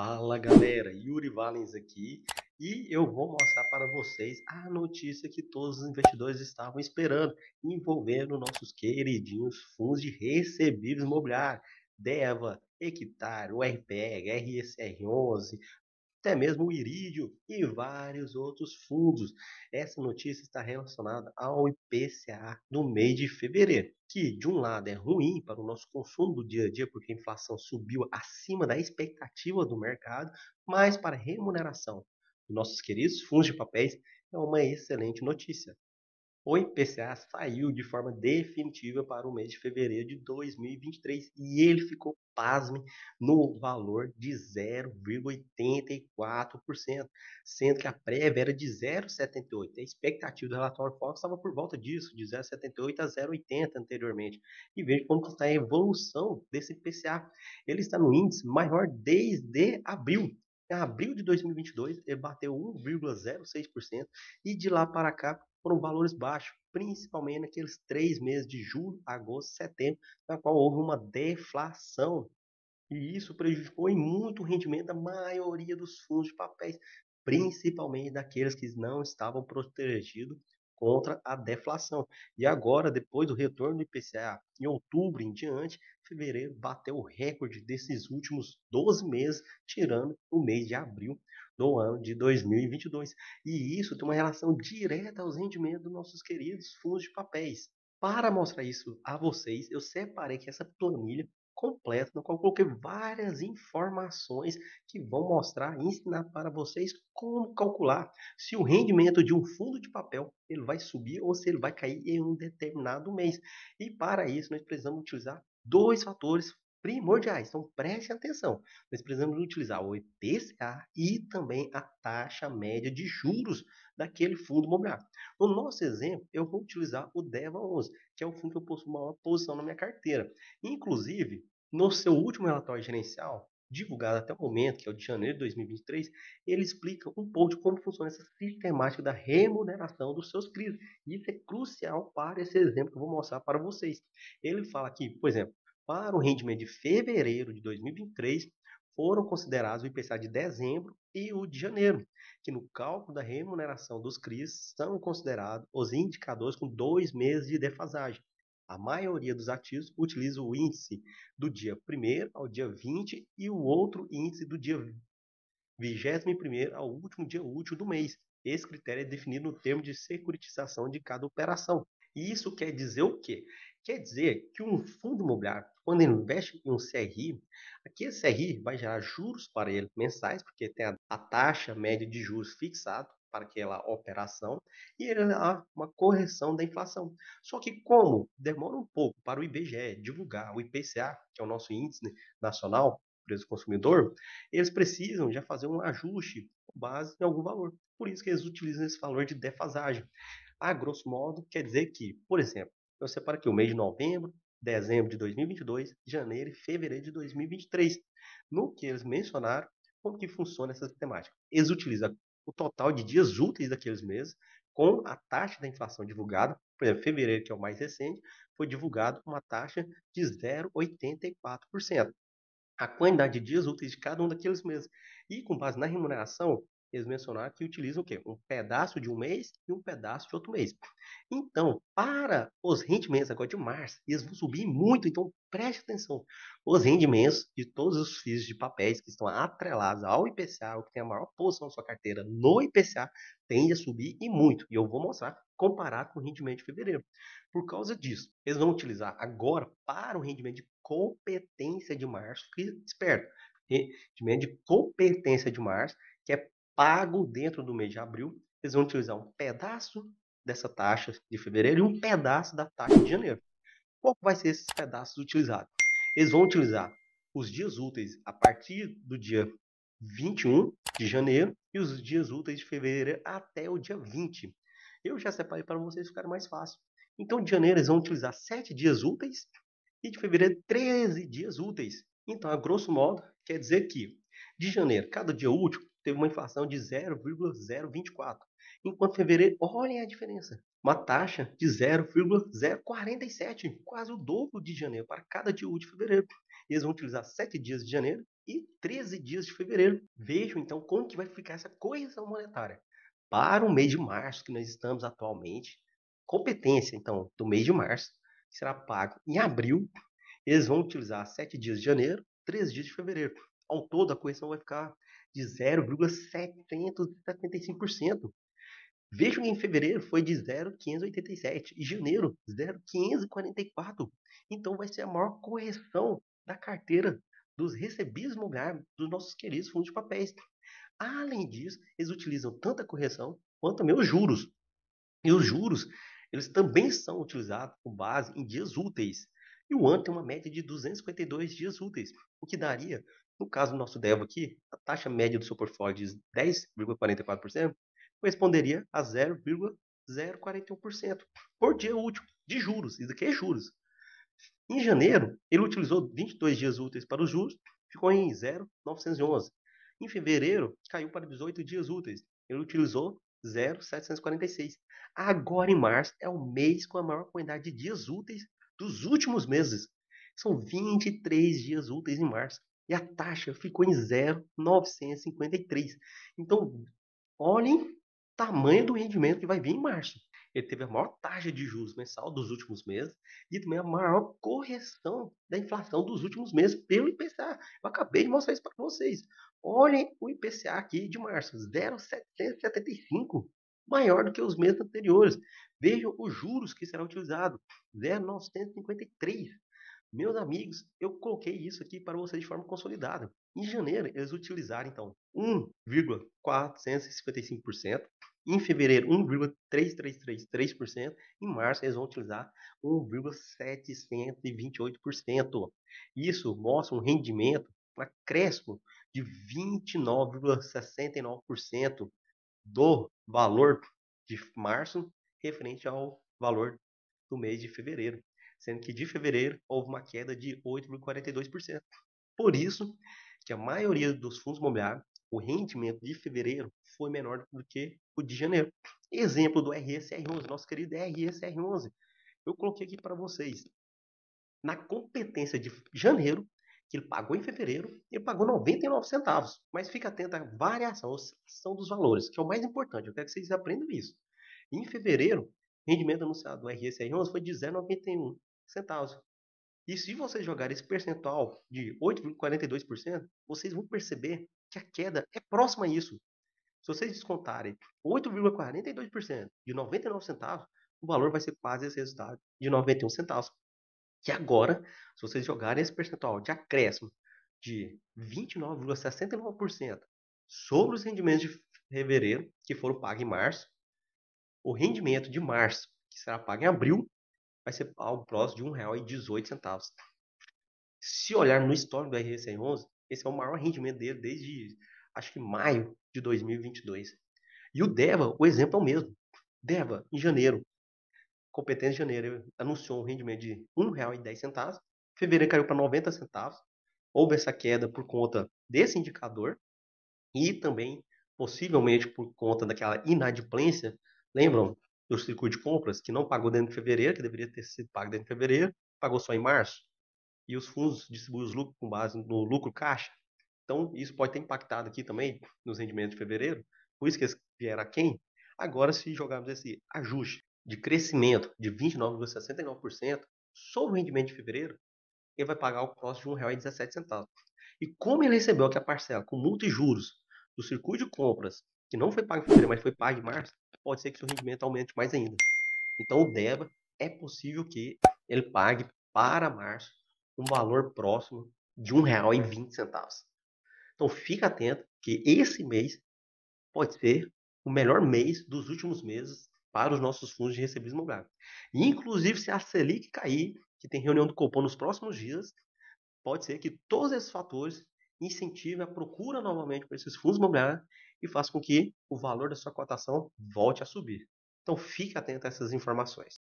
Fala galera, Yuri Valens aqui e eu vou mostrar para vocês a notícia que todos os investidores estavam esperando, envolvendo nossos queridinhos fundos de recebíveis imobiliários, DEVA, Equitar, URPEG, RSR11, até mesmo o Irídio e vários outros fundos. Essa notícia está relacionada ao IPCA do mês de fevereiro, que de um lado é ruim para o nosso consumo do dia a dia, porque a inflação subiu acima da expectativa do mercado, mas para a remuneração dos nossos queridos fundos de papéis é uma excelente notícia. O IPCA saiu de forma definitiva para o mês de fevereiro de 2023 e ele ficou, pasme, no valor de 0,84%, sendo que a prévia era de 0,78%. A expectativa do relatório Focus estava por volta disso, de 0,78 a 0,80 anteriormente. E veja como está a evolução desse IPCA. Ele está no índice maior desde abril. Em abril de 2022, ele bateu 1,06% e de lá para cá foram valores baixos, principalmente naqueles 3 meses de julho, agosto, setembro, na qual houve uma deflação. E isso prejudicou em muito o rendimento da maioria dos fundos de papéis, principalmente daqueles que não estavam protegidos contra a deflação. E agora, depois do retorno do IPCA, em outubro em diante, fevereiro bateu o recorde desses últimos 12 meses, tirando o mês de abril do ano de 2022. E isso tem uma relação direta aos rendimentos dos nossos queridos fundos de papéis. Para mostrar isso a vocês, eu separei aqui essa planilha completa, no qual eu coloquei várias informações que vão mostrar e ensinar para vocês como calcular se o rendimento de um fundo de papel ele vai subir ou se ele vai cair em um determinado mês. E para isso nós precisamos utilizar dois fatores primordiais. Então preste atenção. Nós precisamos utilizar o IPCA e também a taxa média de juros daquele fundo imobiliário. No nosso exemplo, eu vou utilizar o DEVA 11, que é o fundo que eu possuo maior posição na minha carteira. Inclusive, no seu último relatório gerencial, divulgado até o momento, que é o de janeiro de 2023, ele explica um pouco de como funciona essa sistemática da remuneração dos seus CRIs. Isso é crucial para esse exemplo que eu vou mostrar para vocês. Ele fala aqui, por exemplo, para o rendimento de fevereiro de 2023, foram considerados o IPCA de dezembro e o de janeiro, que no cálculo da remuneração dos CRIs são considerados os indicadores com 2 meses de defasagem. A maioria dos ativos utiliza o índice do dia 1º ao dia 20 e o outro índice do dia 21º ao último dia útil do mês. Esse critério é definido no termo de securitização de cada operação. E isso quer dizer o quê? Quer dizer que um fundo imobiliário, quando ele investe em um CRI, aquele CRI vai gerar juros para ele mensais, porque tem a taxa média de juros fixada para aquela operação, e ele dá uma correção da inflação. Só que como demora um pouco para o IBGE divulgar o IPCA, que é o nosso índice nacional, preço do consumidor, eles precisam já fazer um ajuste com base em algum valor. Por isso que eles utilizam esse valor de defasagem. A grosso modo, quer dizer que, por exemplo, eu separo aqui o mês de novembro, dezembro de 2022, janeiro e fevereiro de 2023. No que eles mencionaram, como que funciona essa temática? Eles utilizam o total de dias úteis daqueles meses com a taxa da inflação divulgada. Por exemplo, fevereiro, que é o mais recente, foi divulgado uma taxa de 0,84%. A quantidade de dias úteis de cada um daqueles meses. E com base na remuneração, eles mencionaram que utilizam o quê? Um pedaço de um mês e um pedaço de outro mês. Então, para os rendimentos agora de março, eles vão subir muito, então preste atenção. Os rendimentos de todos os FIIs de papéis que estão atrelados ao IPCA, o que tem a maior posição na sua carteira no IPCA, tende a subir e muito. E eu vou mostrar comparado com o rendimento de fevereiro. Por causa disso, eles vão utilizar agora para o rendimento de competência de março, que esperto, rendimento de competência de março, que é pago dentro do mês de abril, eles vão utilizar um pedaço dessa taxa de fevereiro e um pedaço da taxa de janeiro. Qual vai ser esses pedaços utilizados? Eles vão utilizar os dias úteis a partir do dia 21 de janeiro e os dias úteis de fevereiro até o dia 20. Eu já separei para vocês ficarem mais fácil. Então, de janeiro, eles vão utilizar 7 dias úteis e de fevereiro, 13 dias úteis. Então, a grosso modo, quer dizer que de janeiro, cada dia útil teve uma inflação de 0,024, enquanto fevereiro, olhem a diferença, uma taxa de 0,047, quase o dobro de janeiro para cada dia útil de fevereiro. Eles vão utilizar 7 dias de janeiro e 13 dias de fevereiro. Vejam então como que vai ficar essa correção monetária. Para o mês de março, que nós estamos atualmente, competência então do mês de março, que será pago em abril, eles vão utilizar 7 dias de janeiro, 3 dias de fevereiro. Ao todo, a correção vai ficar de 0,775%. Vejam que em fevereiro foi de 0,587 e janeiro 0,544. Então vai ser a maior correção da carteira dos recebíveis imobiliários dos nossos queridos fundos de papéis. Além disso, eles utilizam tanto a correção quanto também os juros. E os juros, eles também são utilizados com base em dias úteis. E o ano tem uma média de 252 dias úteis, o que daria, no caso do nosso DEVO aqui, a taxa média do seu portfólio de 10,44% corresponderia a 0,041% por dia útil de juros. Isso aqui é juros. Em janeiro, ele utilizou 22 dias úteis para os juros, ficou em 0,911. Em fevereiro, caiu para 18 dias úteis. Ele utilizou 0,746. Agora, em março, é o mês com a maior quantidade de dias úteis dos últimos meses. São 23 dias úteis em março. E a taxa ficou em 0,953. Então, olhem o tamanho do rendimento que vai vir em março. Ele teve a maior taxa de juros mensal dos últimos meses e também a maior correção da inflação dos últimos meses pelo IPCA. Eu acabei de mostrar isso para vocês. Olhem o IPCA aqui de março, 0,775, maior do que os meses anteriores. Vejam os juros que serão utilizados, 0,953. Meus amigos, eu coloquei isso aqui para vocês de forma consolidada. Em janeiro, eles utilizaram, então, 1,455%. Em fevereiro, 1,3333%. Em março, eles vão utilizar 1,728%. Isso mostra um rendimento, um acréscimo de 29,69% do valor de março referente ao valor do mês de fevereiro, sendo que de fevereiro houve uma queda de 8,42%. Por isso que a maioria dos fundos imobiliários, o rendimento de fevereiro foi menor do que o de janeiro. Exemplo do RSR11, nosso querido RSR11. Eu coloquei aqui para vocês. Na competência de janeiro, que ele pagou em fevereiro, ele pagou 99 centavos. Mas fica atento à variação, à oscilação dos valores, que é o mais importante. Eu quero que vocês aprendam isso. Em fevereiro, o rendimento anunciado do RSR11 foi de 0,91 centavos. E se vocês jogarem esse percentual de 8,42%, vocês vão perceber que a queda é próxima a isso. Se vocês descontarem 8,42% de 99 centavos, o valor vai ser quase esse resultado de 91 centavos. E agora, se vocês jogarem esse percentual de acréscimo de 29,69% sobre os rendimentos de fevereiro, que foram pagos em março, o rendimento de março, que será pago em abril, vai ser algo próximo de R$ 1,18. Se olhar no histórico do RSR11, esse é o maior rendimento dele desde, acho que maio de 2022. E o DEVA, o exemplo é o mesmo. DEVA, em janeiro, competência de janeiro, anunciou um rendimento de R$ 1,10. Fevereiro caiu para 90 centavos. Houve essa queda por conta desse indicador e também, possivelmente, por conta daquela inadimplência. Lembram do circuito de compras que não pagou dentro de fevereiro, que deveria ter sido pago dentro de fevereiro, pagou só em março? E os fundos distribuem os lucros com base no lucro caixa. Então, isso pode ter impactado aqui também nos rendimentos de fevereiro. Por isso que eles vieram aquém. Agora, se jogarmos esse ajuste de crescimento de 29,69% sobre o rendimento de fevereiro, ele vai pagar o próximo de R$ 1,17. E como ele recebeu aqui a parcela com multa e juros do circuito de compras, que não foi pago em fevereiro, mas foi pago em março, pode ser que seu rendimento aumente mais ainda. Então, o DEVA é possível que ele pague para março um valor próximo de R$ 1,20. Então, fica atento que esse mês pode ser o melhor mês dos últimos meses para os nossos fundos de recebíveis imobiliários. E, inclusive, se a Selic cair, que tem reunião do Copom nos próximos dias, pode ser que todos esses fatores incentivem a procura novamente para esses fundos imobiliários e façam com que o valor da sua cotação volte a subir. Então, fique atento a essas informações.